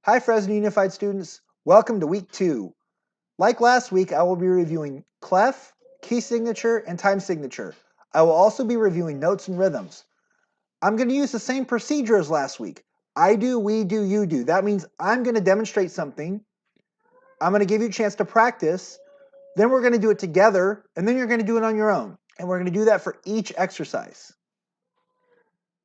Hi Fresno Unified students, welcome to week 2. Like last week, I will be reviewing clef, key signature, and time signature. I will also be reviewing notes and rhythms. I'm going to use the same procedure as last week. I do, we do, you do. That means I'm going to demonstrate something. I'm going to give you a chance to practice. Then we're going to do it together, and then you're going to do it on your own. And we're going to do that for each exercise.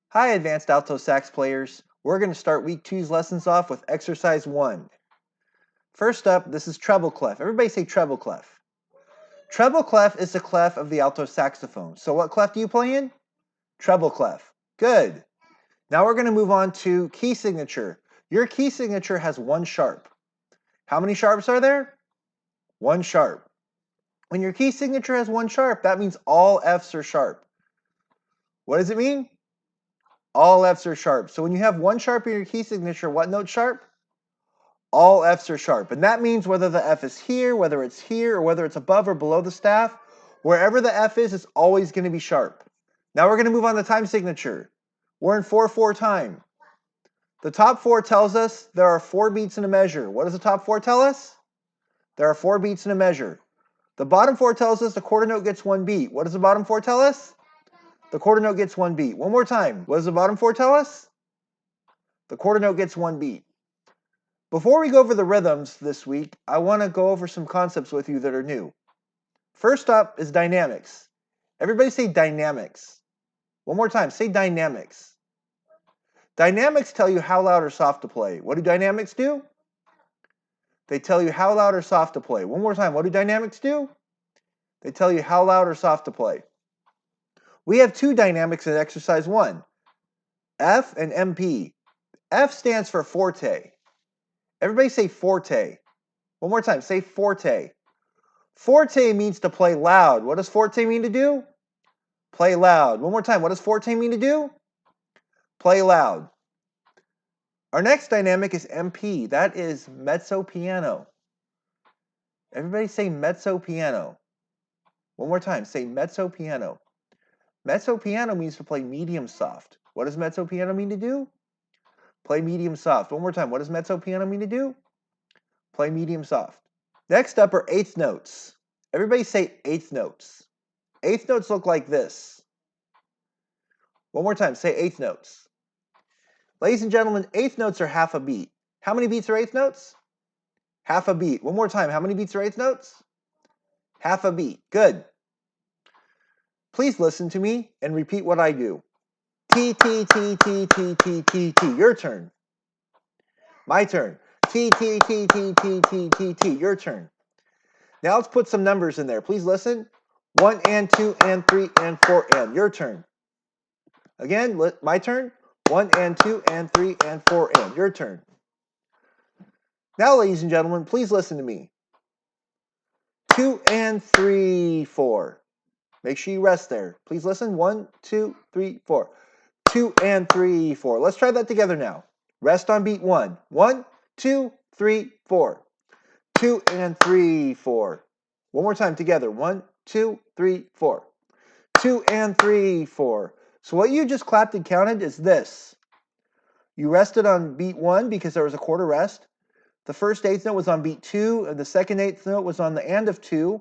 Hi Advanced Alto Sax players. We're going to start week 2's lessons off with exercise 1. First up, this is treble clef. Everybody say treble clef. Treble clef is the clef of the alto saxophone. So what clef do you play in? Treble clef. Good. Now we're going to move on to key signature. Your key signature has one sharp. How many sharps are there? One sharp. When your key signature has one sharp, that means all Fs are sharp. What does it mean? All Fs are sharp. So when you have one sharp in your key signature, what note's sharp? All Fs are sharp. And that means whether the F is here, whether it's here, or whether it's above or below the staff, wherever the F is, it's always going to be sharp. Now we're going to move on to time signature. We're in 4/4 time. The top 4 tells us there are 4 beats in a measure. What does the top 4 tell us? There are 4 beats in a measure. The bottom 4 tells us the quarter note gets 1 beat. What does the bottom 4 tell us? The quarter note gets 1 beat. One more time. What does the bottom 4 tell us? The quarter note gets 1 beat. Before we go over the rhythms this week, I want to go over some concepts with you that are new. First up is dynamics. Everybody say dynamics. One more time, say dynamics. Dynamics tell you how loud or soft to play. What do dynamics do? They tell you how loud or soft to play. One more time, what do dynamics do? They tell you how loud or soft to play. We have 2 dynamics in exercise 1, F and MP. F stands for forte. Everybody say forte. One more time, say forte. Forte means to play loud. What does forte mean to do? Play loud. One more time, what does forte mean to do? Play loud. Our next dynamic is MP. That is Mezzo Piano. Everybody say Mezzo Piano. One more time, say Mezzo Piano. Mezzo Piano means to play medium soft. What does Mezzo Piano mean to do? Play medium soft. One more time, what does Mezzo Piano mean to do? Play medium soft. Next up are eighth notes. Everybody say eighth notes. Eighth notes look like this. One more time, say eighth notes. Ladies and gentlemen, eighth notes are half a beat. How many beats are eighth notes? Half a beat. One more time, how many beats are eighth notes? Half a beat. Good. Please listen to me and repeat what I do. T, T, T, T, T, T, T, T. Your turn. My turn. T, T, T, T, T, T, T, T. Your turn. Now let's put some numbers in there. Please listen. 1 and 2 and 3 and 4 and. Your turn. Again, my turn. 1 and 2 and 3 and 4 and. Your turn. Now, ladies and gentlemen, please listen to me. 2 and 3, 4. Make sure you rest there. Please listen. 1, 2, 3, 4. 2 and 3, 4. Let's try that together now. Rest on beat 1. 1, 2, 3, 4. 2 and 3, 4. One more time together. 1, 2, 3, 4. 2 and 3, 4. So what you just clapped and counted is this. You rested on beat 1 because there was a quarter rest. The first eighth note was on beat 2, and the second eighth note was on the end of 2,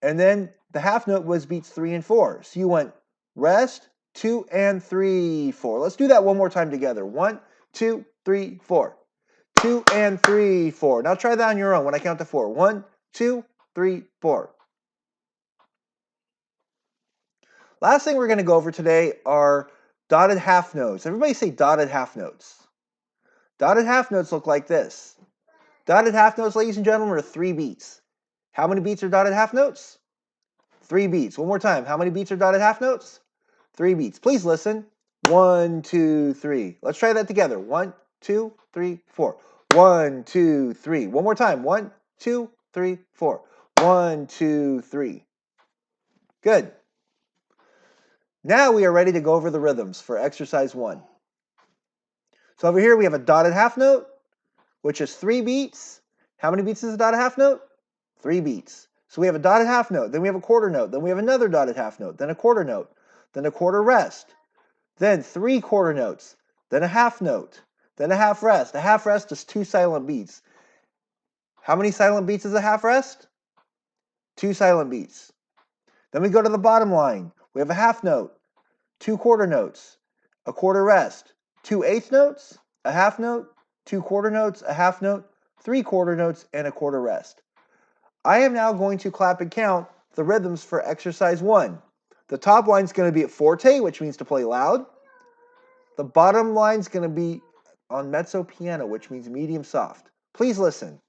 and then the half note was beats 3 and 4. So you went rest, 2 and 3, 4. Let's do that one more time together. 1, 2, 3, 4. 2 and 3, 4. Now try that on your own when I count to 4. 1, 2, 3, 4. Last thing we're going to go over today are dotted half notes. Everybody say dotted half notes. Dotted half notes look like this. Dotted half notes, ladies and gentlemen, are 3 beats. How many beats are dotted half notes? 3 beats. One more time. How many beats are dotted half notes? 3 beats. Please listen. 1, 2, 3. Let's try that together. 1, 2, 3, 4. 1, 2, 3. One more time. 1, 2, 3, 4. 1, 2, 3. Good. Now we are ready to go over the rhythms for exercise 1. So over here we have a dotted half note, which is 3 beats. How many beats is a dotted half note? 3 beats. So we have a dotted half note, then we have a quarter note, then we have another dotted half note, then a quarter note, then a quarter rest, then 3 quarter notes, then a half note, then a half rest. A half rest is 2 silent beats. How many silent beats is a half rest? 2 silent beats. Then we go to the bottom line. We have a half note, 2 quarter notes, a quarter rest, 2 eighth notes, a half note, 2 quarter notes, a half note, 3 quarter notes, and a quarter rest. I am now going to clap and count the rhythms for exercise 1. The top line is going to be at forte, which means to play loud. The bottom line is going to be on Mezzo Piano, which means medium soft. Please listen.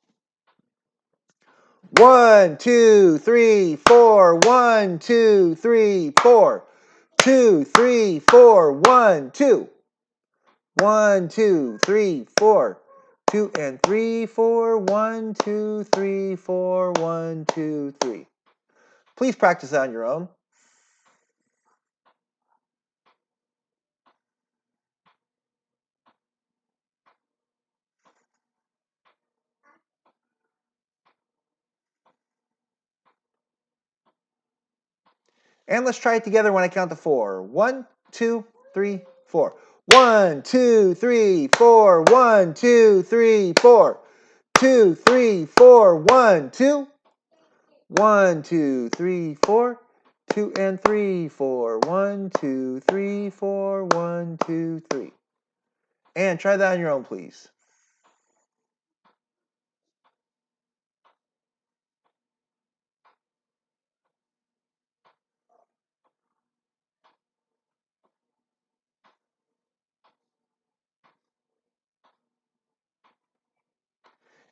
1, 2, 3, 4. 1, 2, 3, 4. 2, 3, 4. 1, 2. 1, 2, 3, 4. 2 and 3, 4. 1, 2, 3, 4. 1, 2, 3. Please practice on your own. And let's try it together when I count to 4. 1, 2, 3, 4. 1, 2, 3, 4. 1, 2, 3, 4. 2, 3, 4. 1, 2. 1, 2, 3, 4. 2 and 3, 4. 1, 2, 3, 4. 1, 2, 3. And try that on your own, please.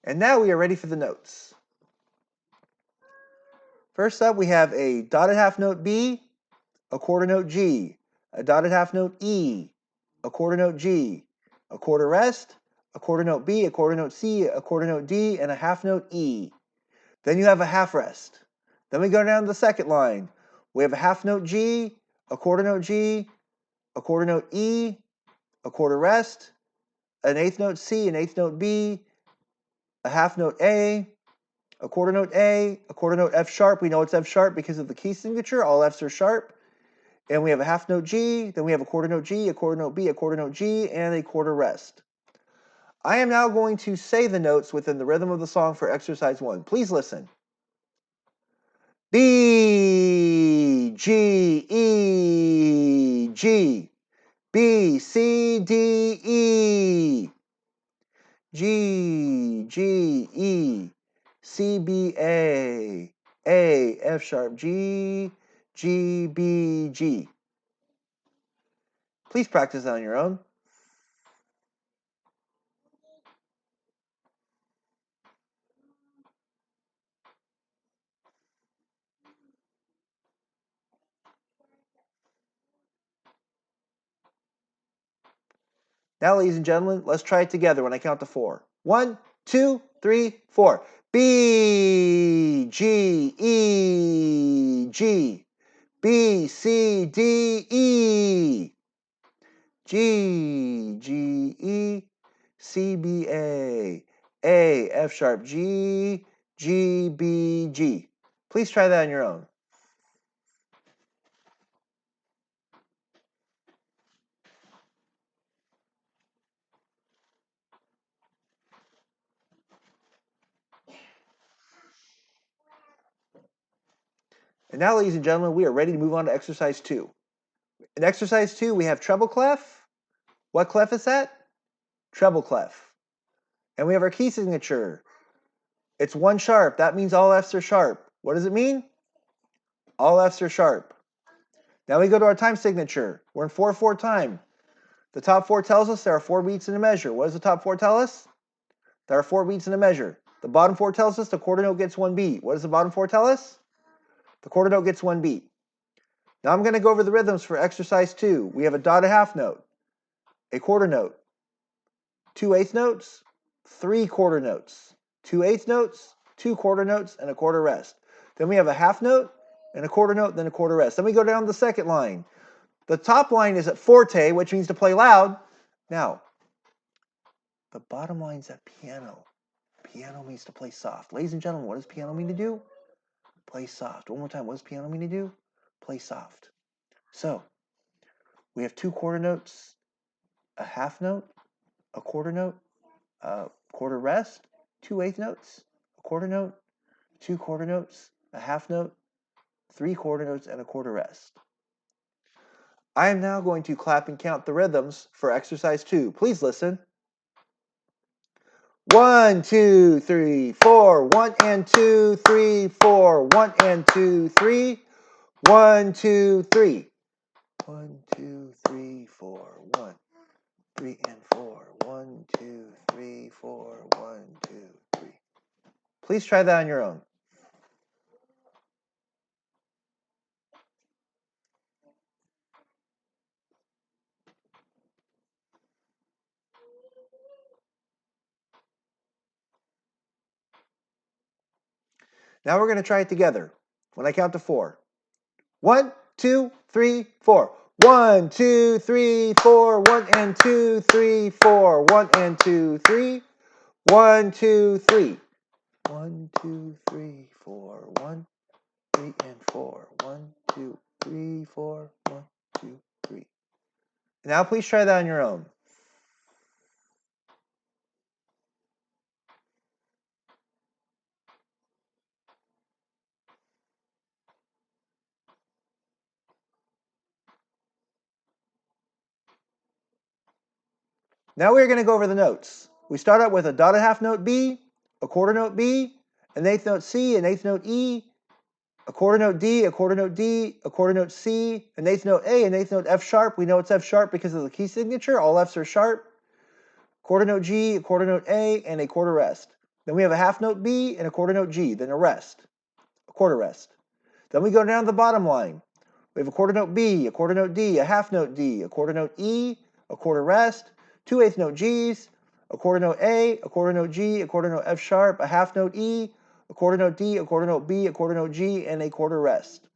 And now we are ready for the notes. First up, we have a dotted half note B, a quarter note G, a dotted half note E, a quarter note G, a quarter rest, a quarter note B, a quarter note C, a quarter note D, and a half note E. Then you have a half rest. Then we go down to the second line. We have a half note G, a quarter note G, a quarter note E, a quarter rest, an eighth note C, an eighth note B, a half note A, a quarter note A, a quarter note F sharp. We know it's F sharp because of the key signature. All Fs are sharp. And we have a half note G, then we have a quarter note G, a quarter note B, a quarter note G, and a quarter rest. I am now going to say the notes within the rhythm of the song for exercise 1. Please listen. B, G, E, G, B, C, D, E, G, G, E, C, B, A, F sharp, G, G, B, G. Please practice on your own. Now, ladies and gentlemen, let's try it together when I count to 4. 1, 2, 3, 4. B, G, E, G, B, C, D, E, G, G, E, C, B, A, F sharp, G, G, B, G. Please try that on your own. And now, ladies and gentlemen, we are ready to move on to exercise 2. In exercise 2, we have treble clef. What clef is that? Treble clef. And we have our key signature. It's 1 sharp. That means all Fs are sharp. What does it mean? All Fs are sharp. Now we go to our time signature. We're in 4/4 time. The top 4 tells us there are 4 beats in a measure. What does the top 4 tell us? There are 4 beats in a measure. The bottom 4 tells us the quarter note gets 1 beat. What does the bottom 4 tell us? The quarter note gets 1 beat. Now I'm going to go over the rhythms for exercise 2. We have a dotted half note, a quarter note, 2 eighth notes, 3 quarter notes, 2 eighth notes, 2 quarter notes, and a quarter rest. Then we have a half note and a quarter note, then a quarter rest. Then we go down to the second line. The top line is at forte, which means to play loud. Now, the bottom line's at piano. Piano means to play soft. Ladies and gentlemen, what does piano mean to do? Play soft. One more time, what does piano mean to do? Play soft. So, we have 2 quarter notes, a half note, a quarter note, a quarter rest, 2/8 notes, a quarter note, 2 quarter notes, a half note, 3 quarter notes, and a quarter rest. I am now going to clap and count the rhythms for exercise 2. Please listen. 1, 2, 3, 4. 1 and 2, 3, 4. 1 and 2, 3. 1, 2, 3. 1, 2, 3, 4. 1, 3 and 4. 1, 2, 3, 4. 1, 2, 3. Please try that on your own. Now we're going to try it together. When I count to 4. 1, 2, 3, 4. 1, 2, 3, 4. 1 and 2, 3, 4. 1 and 2, 3. 1, 2, 3. 1, 2, 3, 4. 1, 3 and 4. 1, 2, 3, 4. 1, 2, 3. Now please try that on your own. Now we're going to go over the notes. We start out with a dotted half note B, a quarter note B, an eighth note C, an eighth note E, a quarter note D, a quarter note D, a quarter note C, an eighth note A, an eighth note F sharp. We know it's F sharp because of the key signature. All Fs are sharp. Quarter note G, a quarter note A, and a quarter rest. Then we have a half note B and a quarter note G, then a rest, a quarter rest. Then we go down the bottom line. We have a quarter note B, a quarter note D, a half note D, a quarter note E, a quarter rest, 2/8 note Gs, a quarter note A, a quarter note G, a quarter note F sharp, a half note E, a quarter note D, a quarter note B, a quarter note G, and a quarter rest.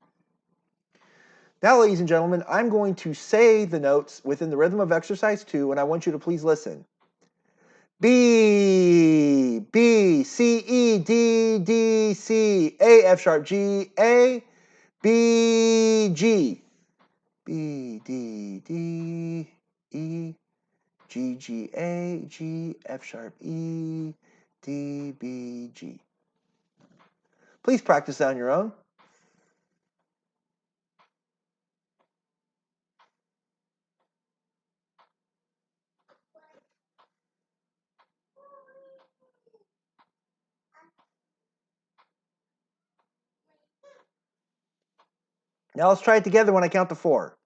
Now, ladies and gentlemen, I'm going to say the notes within the rhythm of exercise 2, and I want you to please listen. B, B, C, E, D, D, C, A, F sharp, G, A, B, G, B, D, D, E, G, G, A, G, F sharp, E, D, B, G. Please practice that on your own. Now let's try it together when I count to 4.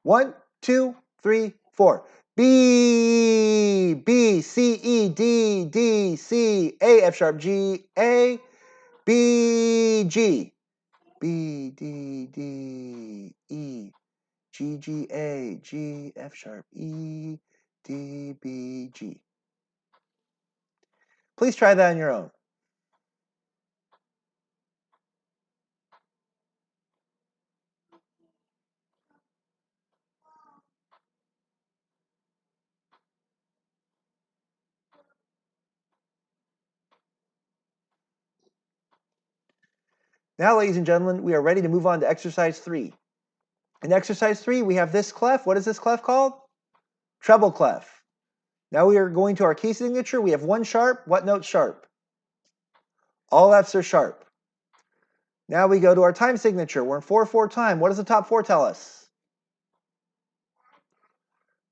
1, 2, 3, 4. B, B, C, E, D, D, C, A, F sharp, G, A, B, G, B, D, D, E, G, G, A, G, F sharp, E, D, B, G. Please try that on your own. Now, ladies and gentlemen, we are ready to move on to exercise 3. In exercise 3, we have this clef. What is this clef called? Treble clef. Now we are going to our key signature. We have 1 sharp. What note sharp? All Fs are sharp. Now we go to our time signature. We're in 4/4 time. What does the top 4 tell us?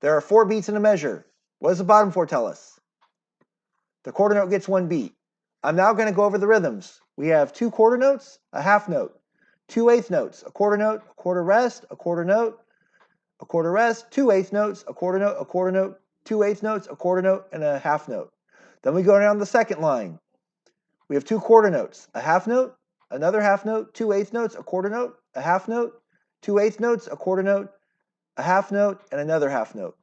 There are 4 beats in a measure. What does the bottom 4 tell us? The quarter note gets 1 beat. I'm now going to go over the rhythms. We have 2 quarter notes, a half note, 2/8 notes, a quarter rest, a quarter note, a quarter rest, 2/8 notes, a quarter note, 2/8 notes, a quarter note, and a half note. Then we go down the second line. We have 2 quarter notes, a half note, another half note, 2/8 notes, a quarter note, a half note, 2/8 notes, a quarter note, a half note, and another half note.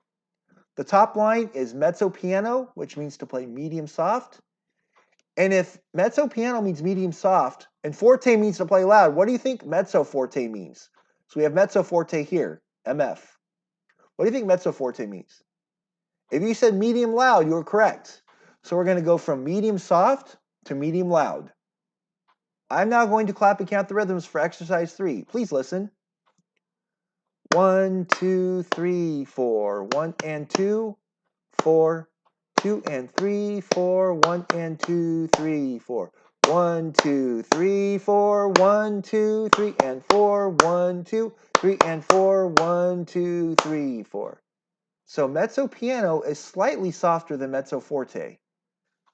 The top line is Mezzo Piano, which means to play medium soft. And if Mezzo Piano means medium soft, and Forte means to play loud, what do you think Mezzo Forte means? So we have Mezzo Forte here, MF. What do you think Mezzo Forte means? If you said medium loud, you were correct. So we're going to go from medium soft to medium loud. I'm now going to clap and count the rhythms for exercise 3. Please listen. 1, 2, 3, 4. 1 and 2, 4. 2 and 3, 4, 1 and 2, 3, 4. 1, 2, 3, 4, 1, 2, 3 and 4, 1, 2, 3 and 4, 1, 2, 3, 4. So mezzo piano is slightly softer than mezzo forte.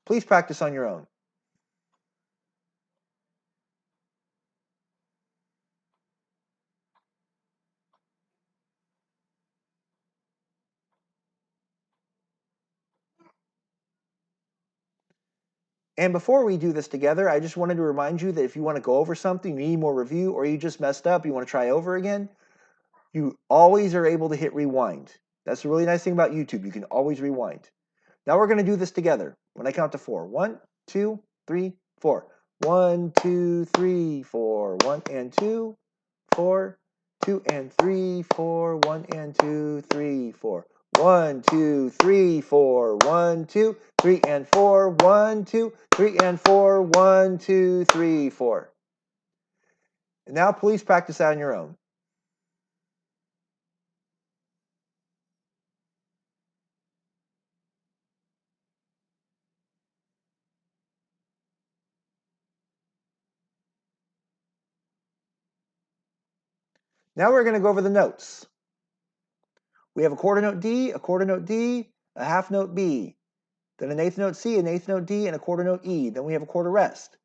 Please practice on your own. And before we do this together, I just wanted to remind you that if you want to go over something, you need more review, or you just messed up, you want to try over again, you always are able to hit rewind. That's the really nice thing about YouTube. You can always rewind. Now we're going to do this together. When I count to 4. 1, 2, 3, 4. 1, 2, 3, 4. 1 and 2, 4. 2 and 3, 4. 1 and 2, 3, 4. 1, 2, 3, 4. 1, 2, 3 and 4. 1, 2, 3 and 4. 1, 2, 3, 4. And now please practice on your own. Now we're going to go over the notes. We have a quarter note D, a quarter note D, a half note B, then an eighth note C, an eighth note D, and a quarter note E. Then we have a quarter rest,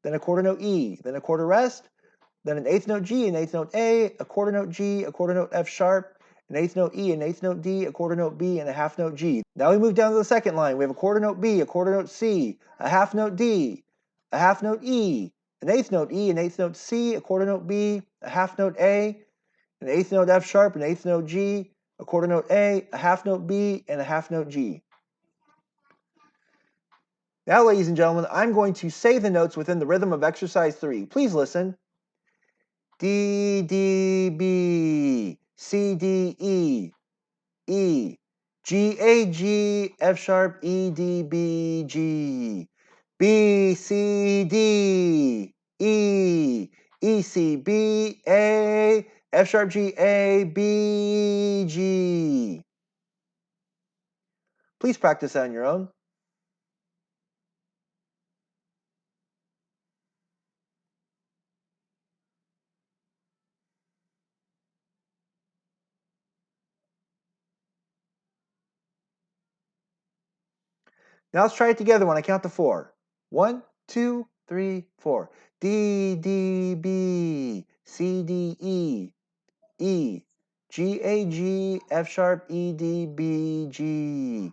then a quarter note E, then a quarter rest, then an eighth note G, an eighth note A, a quarter note G, a quarter note F sharp, an eighth note E, an eighth note D, a quarter note B, and a half note G. Now we move down to the second line. We have a quarter note B, a quarter note C, a half note D, a half note E, an eighth note E, an eighth note C, a quarter note B, a half note A, an eighth note F sharp, an eighth note G, a quarter note A, a half note B, and a half note G. Now, ladies and gentlemen, I'm going to say the notes within the rhythm of exercise 3. Please listen. D, D, B, C, D, E, E, G, A, G, F sharp, E, D, B, G, B, C, D, E, E, C, B, A, F sharp, G, A, B, G. Please practice on your own. Now let's try it together when I count to 4. 1, 2, 3, 4. D, D, B, C, D, E, E, G, A, G, F sharp, E, D, B, G,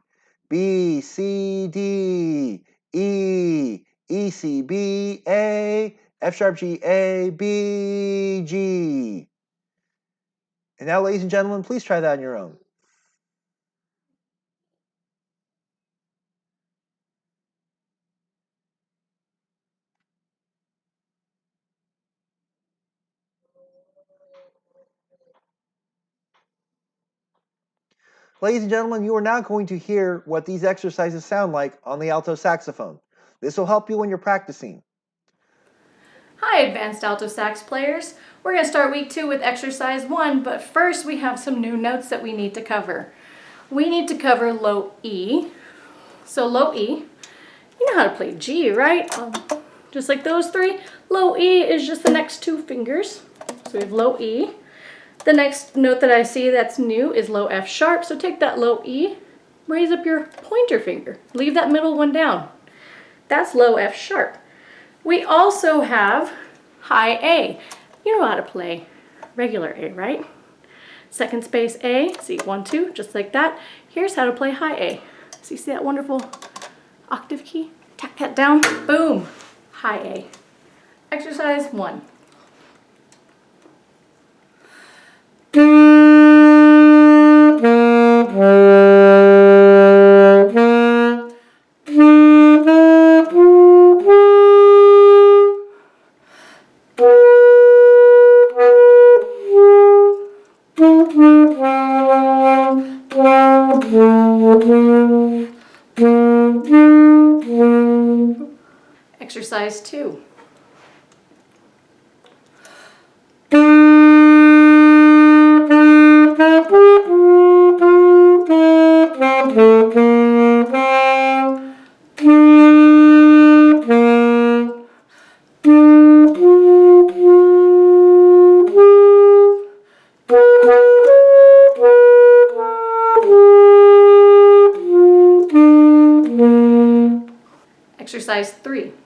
B, C, D, E, E, C, B, A, F sharp, G, A, B, G. And now, ladies and gentlemen, please try that on your own. Ladies and gentlemen, you are now going to hear what these exercises sound like on the alto saxophone. This will help you when you're practicing. Hi, advanced alto sax players. We're going to start week 2 with exercise 1, but first we have some new notes that we need to cover. We need to cover low E. So low E, you know how to play G, right? Just like those 3. Low E is just the next 2 fingers. So we have low E. The next note that I see that's new is low F sharp. So take that low E, raise up your pointer finger. Leave that middle one down. That's low F sharp. We also have high A. You know how to play regular A, right? Second space A, see 1, 2, just like that. Here's how to play high A. So you see that wonderful octave key? Tack that down, boom, high A. Exercise 1. Exercise 2. exercise 3.